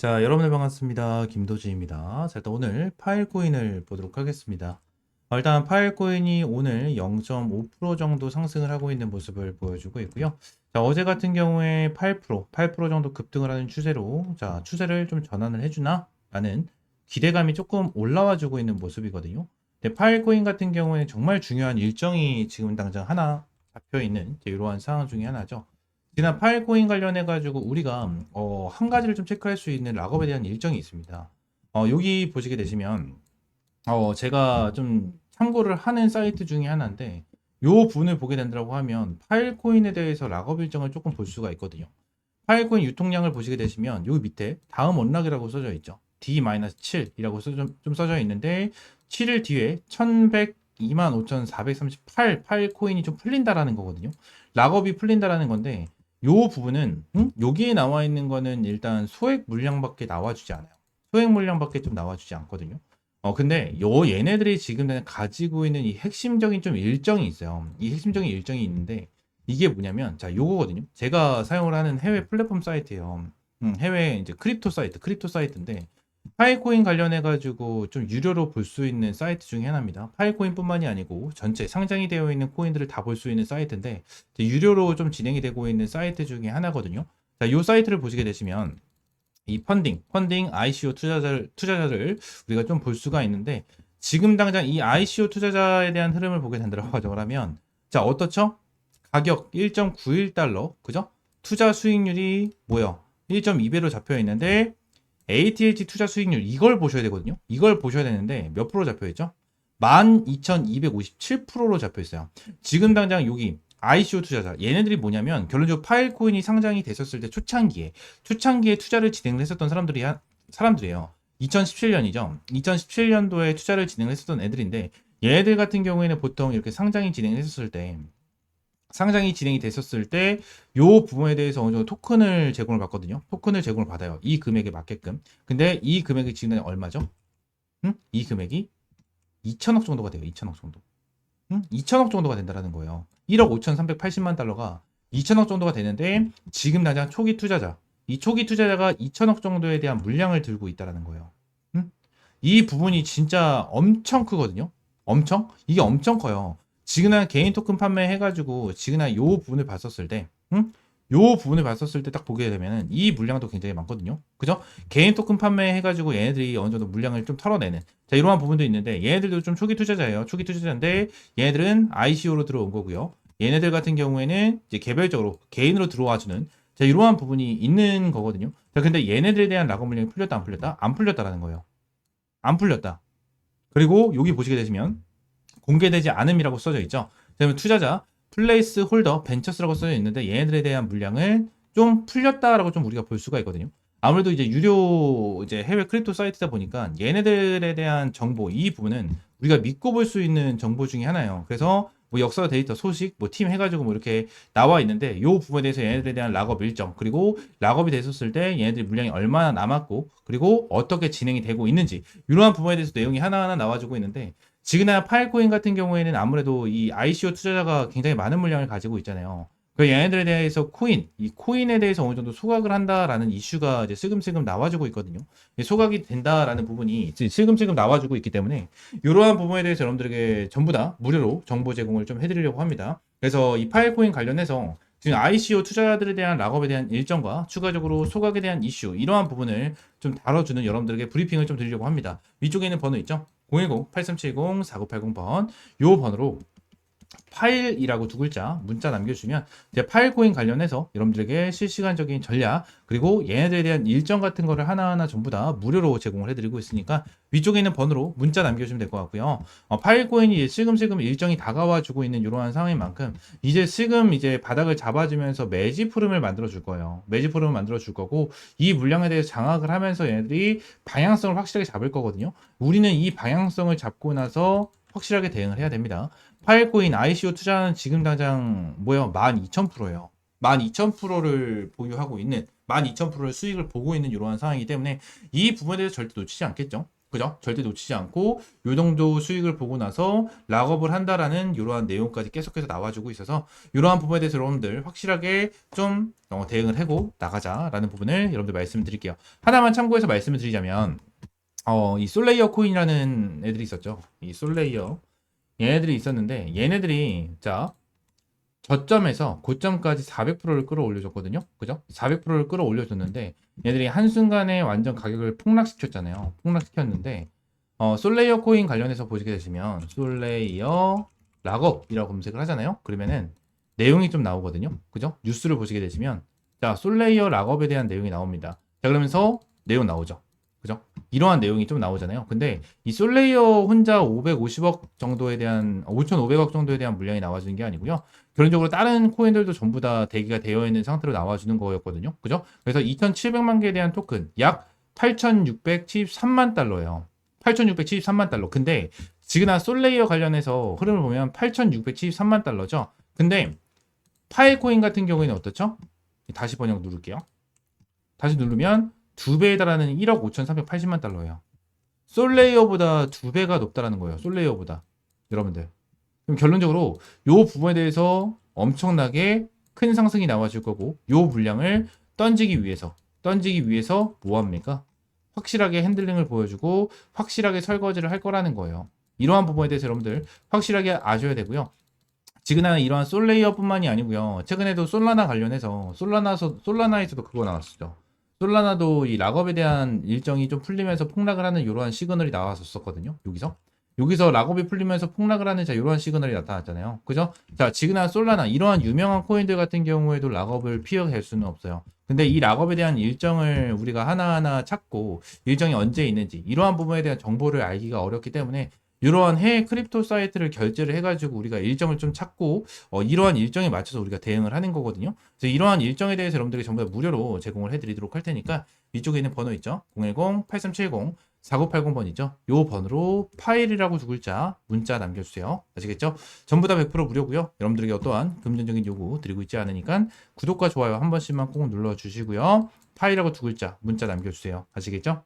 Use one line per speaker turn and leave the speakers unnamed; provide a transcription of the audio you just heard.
자, 여러분들 반갑습니다. 김도지입니다. 자, 일단 오늘 파일코인을 보도록 하겠습니다. 일단 파일코인이 오늘 0.5% 정도 상승을 하고 있는 모습을 보여주고 있고요. 자, 어제 같은 경우에 8% 정도 급등을 하는 추세로, 자, 추세를 좀 전환을 해주나? 라는 기대감이 조금 올라와 주고 있는 모습이거든요. 근데 파일코인 같은 경우에 정말 중요한 일정이 지금 당장 하나 잡혀 있는 이러한 상황 중에 하나죠. 지난 파일코인 관련해 가지고 우리가 한 가지를 좀 체크할 수 있는 락업에 대한 일정이 있습니다. 여기 보시게 되시면 제가 좀 참고를 하는 사이트 중에 하나인데 요 부분을 보게 된다고 하면 파일코인에 대해서 락업 일정을 조금 볼 수가 있거든요. 파일코인 유통량을 보시게 되시면 여기 밑에 다음 원락이라고 써져 있죠. D-7이라고 좀 써져 있는데 7일 뒤에 1102만 5,438 파일코인이 좀 풀린다라는 거거든요. 락업이 풀린다라는 건데 요 부분은 여기에 나와 있는 거는 일단 소액 물량밖에 나와주지 않아요. 소액 물량밖에 좀 나와주지 않거든요. 근데 얘네들이 지금 가지고 있는 이 핵심적인 좀 일정이 있어요. 이 핵심적인 일정이 있는데 이게 뭐냐면 자 요거거든요. 제가 사용을 하는 해외 플랫폼 사이트예요. 해외 이제 크립토 사이트인데 파일코인 관련해 가지고 좀 유료로 볼 수 있는 사이트 중에 하나입니다. 파일코인뿐만이 아니고 전체 상장이 되어 있는 코인들을 다 볼 수 있는 사이트인데 유료로 좀 진행이 되고 있는 사이트 중에 하나거든요. 자, 요 사이트를 보시게 되시면 이 펀딩 ICO 투자자를 우리가 좀 볼 수가 있는데 지금 당장 이 ICO 투자자에 대한 흐름을 보게 된다고 가정을 하면 자, 어떻죠? 가격 1.91달러, 그죠? 투자 수익률이 뭐요? 1.2배로 잡혀 있는데 ATH 투자 수익률 이걸 보셔야 되거든요. 이걸 보셔야 되는데 몇 프로 잡혀 있죠? 12,257%로 잡혀 있어요. 지금 당장 여기 ICO 투자자 얘네들이 뭐냐면 결론적으로 파일코인이 상장이 됐었을 때 초창기에 투자를 진행을 했었던 사람들이에요. 2017년이죠. 2017년도에 투자를 진행을 했었던 애들인데 얘네들 같은 경우에는 보통 이렇게 상장이 진행이 됐었을 때 요 부분에 대해서 어느 정도 토큰을 제공을 받거든요. 토큰을 제공을 받아요. 이 금액에 맞게끔. 근데 이 금액이 지금 얼마죠? 이 금액이 2천억 정도가 돼요. 2천억 정도. 2천억 정도가 된다라는 거예요. 1억 5,380만 달러가 2천억 정도가 되는데 지금 당장 초기 투자자, 이 초기 투자자가 2천억 정도에 대한 물량을 들고 있다라는 거예요. 이 부분이 진짜 엄청 크거든요. 이게 엄청 커요. 지그나 개인 토큰 판매해가지고 지그나 요 부분을 봤었을 때, 요 부분을 봤었을 때 딱 보게 되면은 이 물량도 굉장히 많거든요. 그죠? 개인 토큰 판매해가지고 얘네들이 어느 정도 물량을 좀 털어내는 자 이러한 부분도 있는데 얘네들도 좀 초기 투자자예요. 초기 투자자인데 얘네들은 ICO로 들어온 거고요. 얘네들 같은 경우에는 이제 개별적으로 개인으로 들어와주는 자 이러한 부분이 있는 거거든요. 자 근데 얘네들에 대한 락업 물량이 풀렸다 안 풀렸다? 안 풀렸다라는 거예요. 안 풀렸다. 그리고 여기 보시게 되시면 공개되지 않음이라고 써져 있죠. 그다음에 투자자, 플레이스 홀더, 벤처스라고 써져 있는데 얘네들에 대한 물량을 좀 풀렸다라고 좀 우리가 볼 수가 있거든요. 아무래도 이제 유료 이제 해외 크립토 사이트다 보니까 얘네들에 대한 정보 이 부분은 우리가 믿고 볼 수 있는 정보 중에 하나예요. 그래서 뭐 역사 데이터 소식 뭐 팀 해가지고 뭐 이렇게 나와 있는데 이 부분에 대해서 얘네들에 대한 락업 일정 그리고 락업이 됐었을 때 얘네들 물량이 얼마나 남았고 그리고 어떻게 진행이 되고 있는지 이러한 부분에 대해서 내용이 하나하나 나와주고 있는데 지그나 파일코인 같은 경우에는 아무래도 이 ICO 투자자가 굉장히 많은 물량을 가지고 있잖아요. 그 얘네들에 대해서 이 코인에 대해서 어느 정도 소각을 한다라는 이슈가 이제 슬금슬금 나와주고 있거든요. 소각이 된다라는 부분이 이제 슬금슬금 나와주고 있기 때문에 이러한 부분에 대해서 여러분들에게 전부 다 무료로 정보 제공을 좀 해드리려고 합니다. 그래서 이 파일코인 관련해서 지금 ICO 투자자들에 대한 락업에 대한 일정과 추가적으로 소각에 대한 이슈 이러한 부분을 좀 다뤄주는 여러분들에게 브리핑을 좀 드리려고 합니다. 위쪽에 있는 번호 있죠? 010-8370-4980번 요 번호로 파일이라고 두 글자 문자 남겨주시면 제가 파일 코인 관련해서 여러분들에게 실시간적인 전략 그리고 얘네들에 대한 일정 같은 거를 하나하나 전부 다 무료로 제공을 해드리고 있으니까 위쪽에 있는 번호로 문자 남겨주시면 될 것 같고요. 파일 코인이 슬금슬금 일정이 다가와 주고 있는 이러한 상황인 만큼 이제 슬금 이제 바닥을 잡아주면서 매집 흐름을 만들어 줄 거예요. 매집 흐름을 만들어 줄 거고 이 물량에 대해서 장악을 하면서 얘네들이 방향성을 확실하게 잡을 거거든요. 우리는 이 방향성을 잡고 나서 확실하게 대응을 해야 됩니다. 파일코인 ICO 투자는 지금 당장 뭐요? 12,000%예요. 12,000%를 보유하고 있는 12,000%를 수익을 보고 있는 이러한 상황이기 때문에 이 부분에 대해서 절대 놓치지 않겠죠. 그죠? 절대 놓치지 않고 요 정도 수익을 보고 나서 락업을 한다라는 이러한 내용까지 계속해서 나와주고 있어서 이러한 부분에 대해서 여러분들 확실하게 좀 대응을 하고 나가자라는 부분을 여러분들 말씀을 드릴게요. 하나만 참고해서 말씀을 드리자면 이 솔레이어 코인이라는 애들이 있었죠. 이 솔레이어 얘네들이 있었는데 얘네들이 자 저점에서 고점까지 400%를 끌어올려줬거든요. 그죠? 400%를 끌어올려줬는데 얘들이 한순간에 완전 가격을 폭락시켰잖아요. 폭락시켰는데 솔레이어 코인 관련해서 보시게 되시면 솔레이어 락업이라고 검색을 하잖아요. 그러면은 내용이 좀 나오거든요. 그죠? 뉴스를 보시게 되시면 자 솔레이어 락업에 대한 내용이 나옵니다. 자 그러면서 내용 나오죠. 그죠? 이러한 내용이 좀 나오잖아요. 근데 이 솔레이어 혼자 550억 정도에 대한 5,500억 정도에 대한 물량이 나와주는 게 아니고요. 결론적으로 다른 코인들도 전부 다 대기가 되어 있는 상태로 나와주는 거였거든요. 그죠? 그래서 2,700만 개에 대한 토큰 약 8,673만 달러예요. 8,673만 달러. 근데 지그나 솔레이어 관련해서 흐름을 보면 8,673만 달러죠. 근데 파이코인 같은 경우에는 어떻죠? 다시 번역 누를게요. 다시 누르면 2배에 달하는 1억 5,380만 달러예요. 솔레이어보다 2배가 높다라는 거예요. 솔레이어보다. 여러분들. 그럼 결론적으로 이 부분에 대해서 엄청나게 큰 상승이 나와줄 거고 이 물량을 던지기 위해서 뭐 합니까? 확실하게 핸들링을 보여주고 확실하게 설거지를 할 거라는 거예요. 이러한 부분에 대해서 여러분들 확실하게 아셔야 되고요. 지금은 이러한 솔레이어뿐만이 아니고요. 최근에도 솔라나 관련해서 솔라나에서도 그거 나왔었죠. 솔라나도 이 락업에 대한 일정이 좀 풀리면서 폭락을 하는 이러한 시그널이 나왔었거든요. 여기서 락업이 풀리면서 폭락을 하는 자 이러한 시그널이 나타났잖아요. 그죠? 자, 지그나 솔라나 이러한 유명한 코인들 같은 경우에도 락업을 피해갈 수는 없어요. 근데 이 락업에 대한 일정을 우리가 하나하나 찾고 일정이 언제 있는지 이러한 부분에 대한 정보를 알기가 어렵기 때문에 이러한 해외 크립토 사이트를 결제를 해가지고 우리가 일정을 좀 찾고 이러한 일정에 맞춰서 우리가 대응을 하는 거거든요. 그래서 이러한 일정에 대해서 여러분들이 전부 다 무료로 제공을 해드리도록 할 테니까 위쪽에 있는 번호 있죠? 010-8370-4980번이죠. 요 번호로 파일이라고 두 글자 문자 남겨주세요. 아시겠죠? 전부 다 100% 무료고요. 여러분들에게 어떠한 금전적인 요구 드리고 있지 않으니까 구독과 좋아요 한 번씩만 꼭 눌러주시고요. 파일이라고 두 글자 문자 남겨주세요. 아시겠죠?